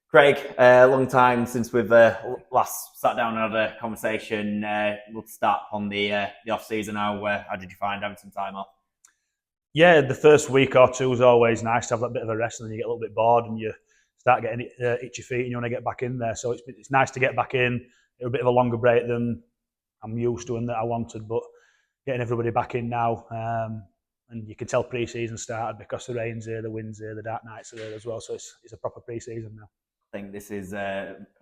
Craig, long time since we've last sat down and had a conversation. We'll start on the off season. How did you find having some time off? Yeah, the first week or two is always nice to have that bit of a rest, and then you get a little bit bored and you start getting itchy feet, and you want to get back in there. So it's nice to get back in. It was a bit of a longer break than I'm used to and that I wanted, but getting everybody back in now, and you can tell pre-season started because the rain's here, the wind's here, the dark nights are here as well. So it's a proper pre-season now. I think this is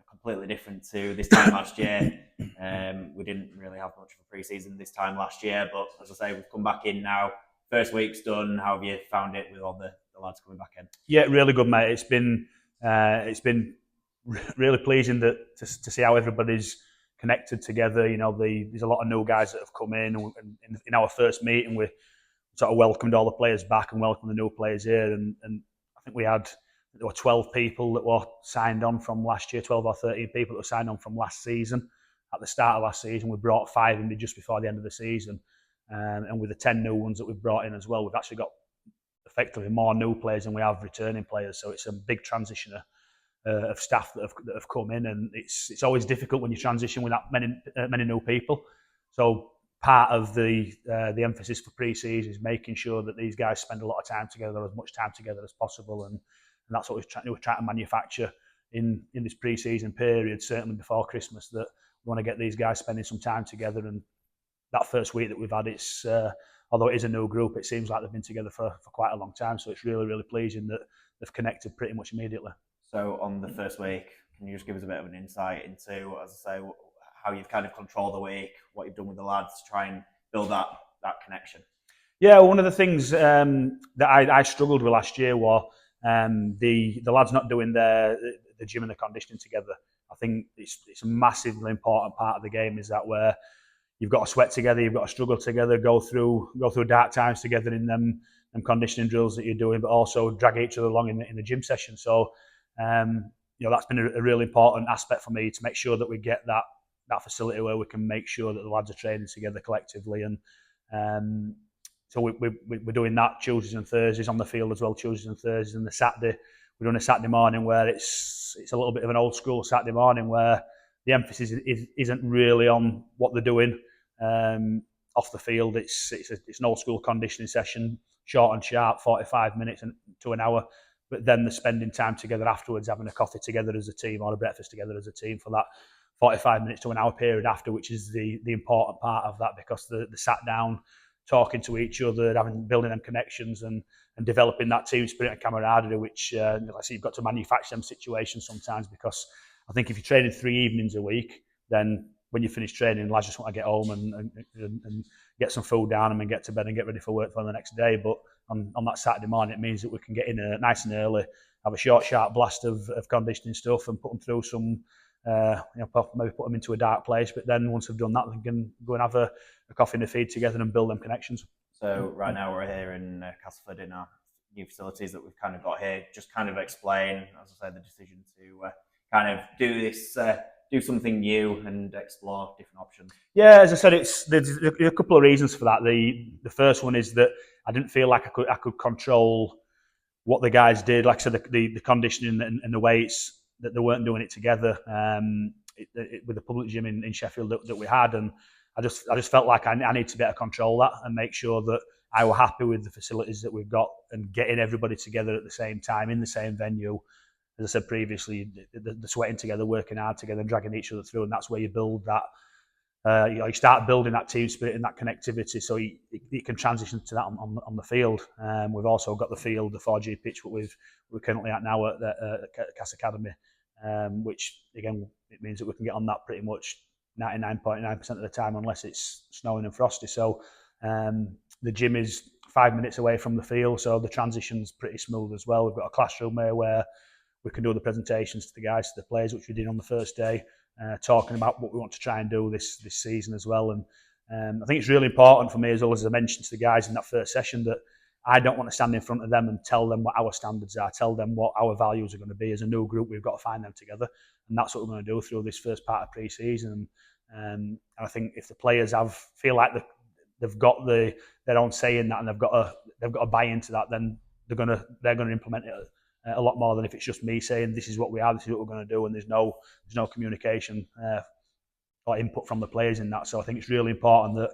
completely different to this time last year. We didn't really have much of a pre-season this time last year, but as I say, we've come back in now. First week's done. How have you found it with all the lads coming back in? Yeah, really good, mate. It's been really pleasing to see how everybody's connected together. You know, there's a lot of new guys that have come in, and in our first meeting, we sort of welcomed all the players back and welcomed the new players here. And I think there were 12 people that were signed on from last year, 12 or 13 people that were signed on from last season. At the start of last season, we brought 5 in just before the end of the season. And with the 10 new ones that we've brought in as well, we've actually got effectively more new players than we have returning players. So it's a big transition of staff that have come in, and it's always difficult when you transition with that many new people. So part of the emphasis for pre-season is making sure that these guys spend a lot of time together, as much time together as possible, and that's what we're trying to manufacture in this pre-season period, certainly before Christmas, that we want to get these guys spending some time together. And that first week that we've had, it's although it is a new group, it seems like they've been together for quite a long time. So it's really pleasing that they've connected pretty much immediately. So on the first week, can you just give us a bit of an insight into, as I say, how you've kind of controlled the week, what you've done with the lads to try and build that connection? Yeah, one of the things that I struggled with last year was the lads not doing the gym and the conditioning together. I think it's a massively important part of the game, is that where you've got to sweat together, you've got to struggle together, go through dark times together in them conditioning drills that you're doing, but also drag each other along in the gym session. So, that's been a really important aspect for me, to make sure that we get that facility where we can make sure that the lads are training together collectively. And so we're doing that Tuesdays and Thursdays on the field as well, Tuesdays and Thursdays. And the Saturday, we're doing a Saturday morning where it's a little bit of an old school Saturday morning, where the emphasis isn't really on what they're doing off the field. It's an old school conditioning session, short and sharp, 45 minutes to an hour. But then they're spending time together afterwards, having a coffee together as a team or a breakfast together as a team for that 45 minutes to an hour period after, which is the important part of that, because they sat down talking to each other, building them connections and developing that team spirit and camaraderie, which like I say, you've got to manufacture them situations sometimes, because I think if you're training 3 evenings a week, then when you finish training, lads just want to get home and get some food down them and get to bed and get ready for work for the next day. But on that Saturday morning, it means that we can get in nice and early, have a short, sharp blast of conditioning stuff, and put them through some, maybe put them into a dark place. But then once we've done that, we can go and have a coffee and a feed together and build them connections. So right now we're here in Castleford in our new facilities that we've kind of got here. Just kind of explain, as I say, the decision to kind of do this, do something new and explore different options. Yeah, as I said, there's a couple of reasons for that. The first one is that I didn't feel like I could control what the guys did. Like I said, the conditioning and the weights, that they weren't doing it together with the public gym in Sheffield that we had, and I just felt like I need to be able to control that and make sure that I were happy with the facilities that we've got, and getting everybody together at the same time in the same venue. As I said previously, the sweating together, working hard together, and dragging each other through, and that's where you build that. You start building that team spirit and that connectivity, so you can transition to that on the field. We've also got the field, the 4G pitch, what we're currently at now at Cass Academy, which again, it means that we can get on that pretty much 99.9% of the time, unless it's snowing and frosty. So the gym is 5 minutes away from the field, so the transition's pretty smooth as well. We've got a classroom there where we can do the presentations to the guys, to the players, which we did on the first day, talking about what we want to try and do this season as well. And I think it's really important for me, as well, as I mentioned to the guys in that first session, that I don't want to stand in front of them and tell them what our standards are, tell them what our values are going to be. As a new group, we've got to find them together, and that's what we're going to do through this first part of pre-season. And I think if the players feel like they've got their own say in that, and they've got to buy into that, then they're going to implement it a lot more than if it's just me saying this is what we are, this is what we're going to do, and there's no communication or input from the players in that. So I think it's really important that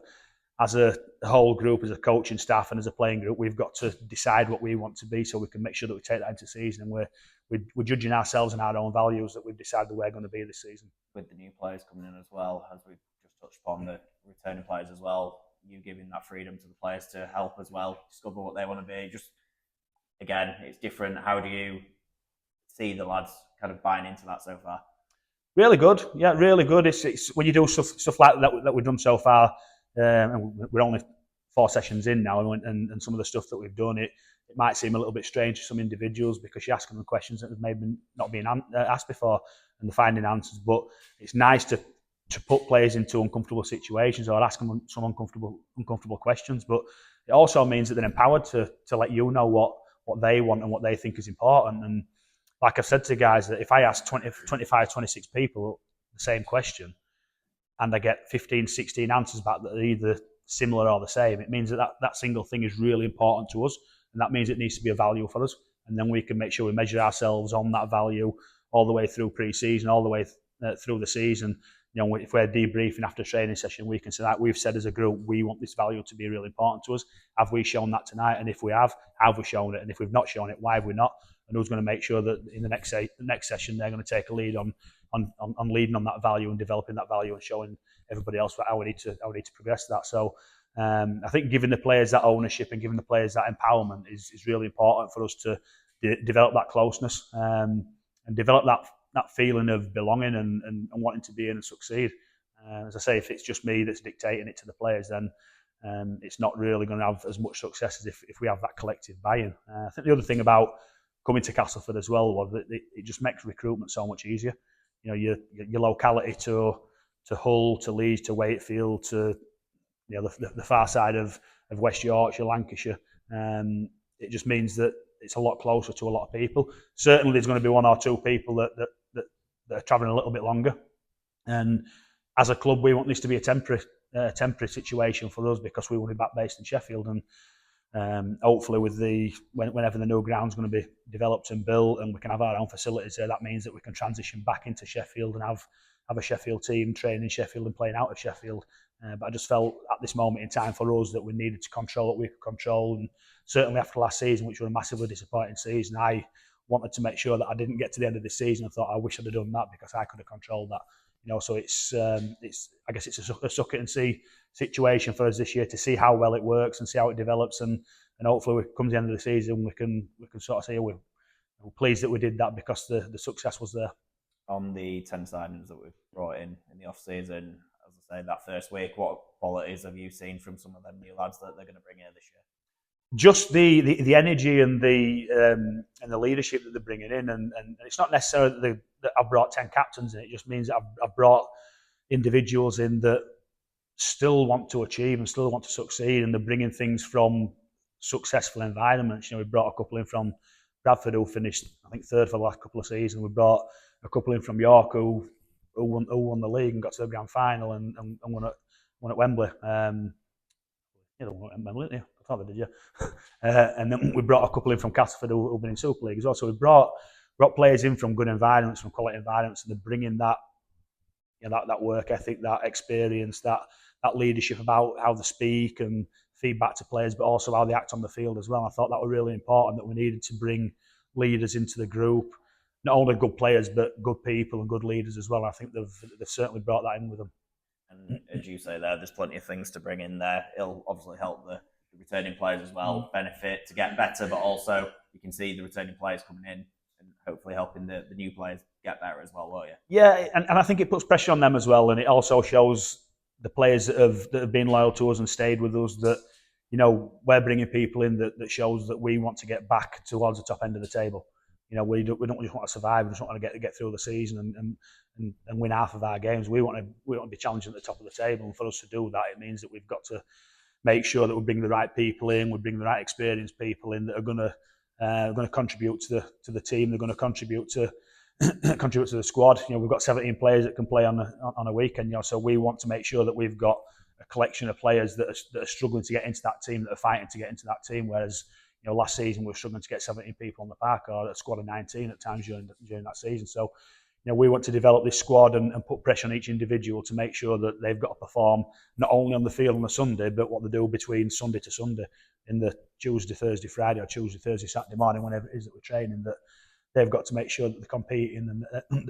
as a whole group, as a coaching staff and as a playing group, we've got to decide what we want to be so we can make sure that we take that into season, and we're judging ourselves and our own values that we've decided we're going to be this season. With the new players coming in as well, as we've just touched upon, the returning players as well, you giving that freedom to the players to help as well, discover what they want to be. Just, again, it's different. How do you see the lads kind of buying into that so far? Really good, yeah, really good. It's when you do stuff like that we've done so far, and we're only 4 sessions in now, and some of the stuff that we've done, it might seem a little bit strange to some individuals because you're asking them questions that have maybe not been asked before, and they're finding answers. But it's nice to put players into uncomfortable situations or ask them some uncomfortable questions. But it also means that they're empowered to let you know what they want and what they think is important. And like I've said to guys, that if I ask 25, 26 people the same question and I get 15, 16 answers back that are either similar or the same, it means that single thing is really important to us, and that means it needs to be a value for us. And then we can make sure we measure ourselves on that value all the way through pre-season, all the way through the season. You know, if we're debriefing after a training session, we can say that we've said as a group, we want this value to be really important to us. Have we shown that tonight? And if we have, how have we shown it? And if we've not shown it, why have we not? And who's going to make sure that in the next session they're going to take a lead on leading on that value and developing that value and showing everybody else how we need to progress that. So I think giving the players that ownership and giving the players that empowerment is really important for us to develop that closeness and develop that feeling of belonging and wanting to be in and succeed. As I say, if it's just me that's dictating it to the players, then it's not really going to have as much success as if we have that collective buy-in. I think the other thing about coming to Castleford as well was that it just makes recruitment so much easier. You know, your locality to Hull, to Leeds, to Wakefield, to the far side of West Yorkshire, Lancashire. It just means that it's a lot closer to a lot of people. Certainly, there's going to be 1 or 2 people that are travelling a little bit longer. And as a club, we want this to be a temporary situation for us because we want to be back based in Sheffield. And hopefully, whenever the new ground's going to be developed and built, and we can have our own facilities there, that means that we can transition back into Sheffield and have a Sheffield team training in Sheffield and playing out of Sheffield. But I just felt at this moment in time for us that we needed to control what we could control. And certainly after last season, which was a massively disappointing season, I wanted to make sure that I didn't get to the end of the season and thought I wish I'd have done that because I could have controlled that. You know, so it's I guess it's a suck it and see situation for us this year to see how well it works and see how it develops, and hopefully when it comes the end of the season we can sort of say we're pleased that we did that because the success was there. On the 10 signings that we've brought in the off season, as I say, that first week, what qualities have you seen from some of them new lads that they're going to bring in this year? Just the energy and the leadership that they're bringing in, and it's not necessarily that I've brought 10 captains in. It just means that I've brought individuals in that still want to achieve and still want to succeed, and they're bringing things from successful environments. You know, we brought a couple in from Bradford who finished, I think, 3rd for the last couple of seasons. We brought a couple in from York who won the league and got to the grand final and won at Wembley. You know, Wembley, didn't you? I thought they did, yeah. And then we brought a couple in from Castleford who've been in Super League as well. So we brought players in from good environments, from quality environments, and they're bringing that, you know, that work ethic, that experience, that leadership about how they speak and feedback to players, but also how they act on the field as well. I thought that was really important, that we needed to bring leaders into the group, not only good players, but good people and good leaders as well. I think they've certainly brought that in with them. And as you say there's plenty of things to bring in there. It'll obviously help the returning players as well, benefit to get better, but also you can see the returning players coming in and hopefully helping the new players get better as well, won't you? Yeah, and I think it puts pressure on them as well, and it also shows the players that have been loyal to us and stayed with us that, you know, we're bringing people in that shows that we want to get back towards the top end of the table. You know, we don't just want to survive. We just want to get through the season and win half of our games. We want to be challenging at the top of the table, and for us to do that, it means that we've got to make sure that we bring the right people in, we bring the right experienced people in that are going to contribute to the team. They're going to contribute to the squad. You know, we've got 17 players that can play on a weekend. You know, so we want to make sure that we've got a collection of players that are struggling to get into that team, that are fighting to get into that team. Whereas, last season we were struggling to get 17 people on the park, or a squad of 19 at times during that season. So, we want to develop this squad and put pressure on each individual to make sure that they've got to perform not only on the field on a Sunday, but what they do between Sunday to Sunday, in the Tuesday, Thursday, Friday, or Tuesday, Thursday, Saturday morning, whenever it is that we're training, that they've got to make sure that they're competing and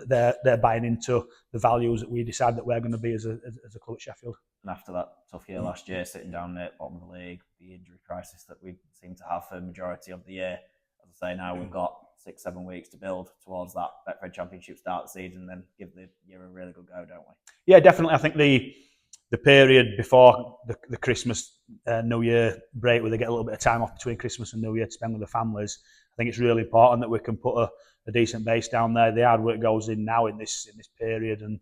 that they're buying into the values that we decide that we're going to be as a club at Sheffield. And after that tough year last year, sitting down at the bottom of the league, the injury crisis that we seem to have for the majority of the year, as I say, now we've got 6-7 weeks to build towards that Betfred Championship start of the season, then give the year a really good go, don't we? Yeah, definitely. I think the period before the Christmas New Year break, where they get a little bit of time off between Christmas and New Year to spend with the families, I think it's really important that we can put a decent base down there. The hard work goes in now in this period, and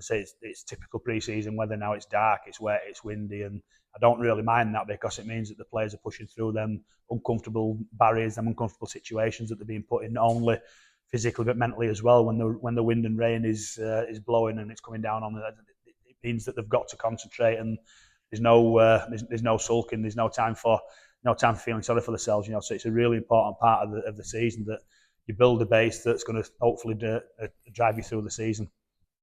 say it's typical pre-season weather now. It's dark, it's wet, it's windy, and I don't really mind that because it means that the players are pushing through them uncomfortable barriers, them uncomfortable situations that they're being put in, not only physically but mentally as well. When the wind and rain is blowing and it's coming down on them, it means that they've got to concentrate, and there's no sulking, there's no time for feeling sorry for themselves. So it's a really important part of the season that you build a base that's going to hopefully drive you through the season.